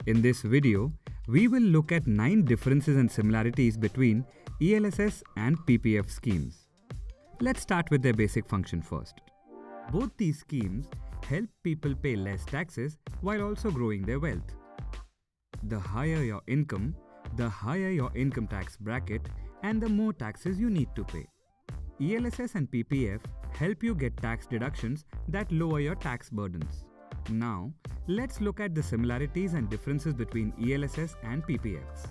In this video, we will look at 9 differences and similarities between ELSS and PPF schemes. Let's start with their basic function first. Both these schemes help people pay less taxes while also growing their wealth. The higher your income, the higher your income tax bracket and the more taxes you need to pay. ELSS and PPF help you get tax deductions that lower your tax burdens. Now, let's look at the similarities and differences between ELSS and PPFs.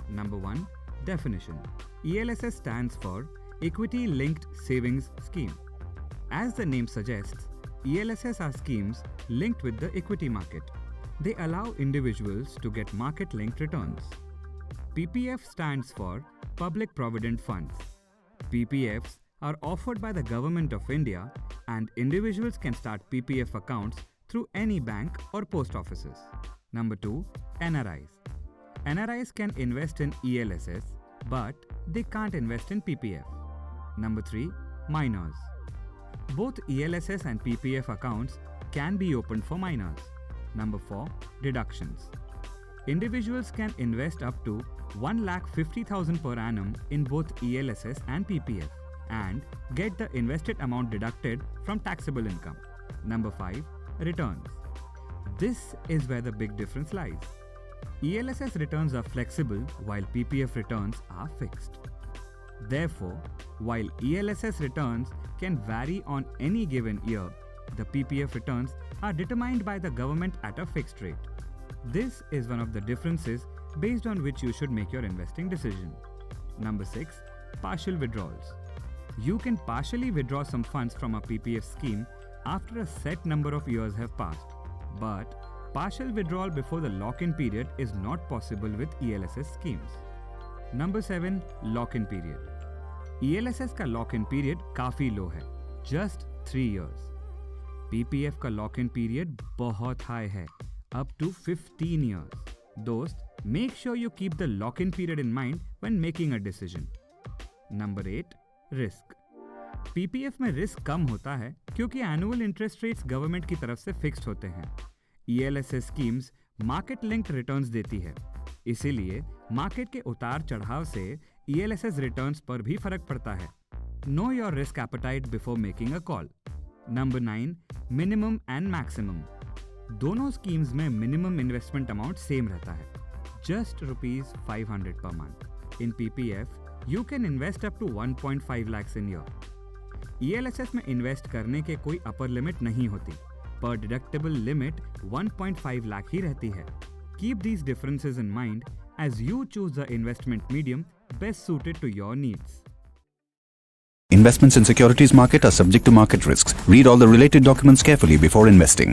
Number 1. Definition. ELSS stands for Equity Linked Savings Scheme. As the name suggests, ELSS are schemes linked with the equity market. They allow individuals to get market-linked returns. PPF stands for Public Provident Funds. PPFs are offered by the Government of India and individuals can start PPF accounts through any bank or post offices. Number 2. NRIs. NRIs can invest in ELSS, but they can't invest in PPF. Number 3. Minors. Both ELSS and PPF accounts can be opened for minors. Number 4. Deductions. Individuals can invest up to 1,50,000 per annum in both ELSS and PPF and get the invested amount deducted from taxable income. Number 5. Returns. This is where the big difference lies. ELSS returns are flexible while PPF returns are fixed. Therefore, while ELSS returns can vary on any given year, the PPF returns are determined by the government at a fixed rate. This is one of the differences based on which you should make your investing decision. Number 6. Partial withdrawals. You can partially withdraw some funds from a PPF scheme after a set number of years have passed, but partial withdrawal before the lock-in period is not possible with ELSS schemes. Number 7. Lock-in period. ELSS का lock-in period काफी लो है, just 3 years. PPF का lock-in period बहुत high है, up to 15 years. दोस्त, make sure you keep the lock-in period in mind when making a decision. Number 8. Risk. PPF में risk कम होता है क्योंकि एनुअल इंटरेस्ट रेट्स गवर्नमेंट की तरफ से फिक्स्ड होते हैं. ELSS schemes market linked returns देती है, इसीलिए मार्केट के उतार चढ़ाव से ELSS रिटर्न्स पर भी फर्क पड़ता है. Know your risk appetite before making a call. Number 9. Minimum and maximum. दोनों स्कीम्स में मिनिमम इन्वेस्टमेंट अमाउंट सेम रहता है, just ₹500 per month. In PPF, you can invest up to 1.5 lakhs in year. ELSS में invest करने के कोई upper limit नहीं होती, पर डिडक्टेबल लिमिट 1.5 लाख ही रहती है. Keep these differences in mind as you choose the investment medium best suited to your needs. Investments in securities market are subject to market risks. Read all the related documents carefully before investing.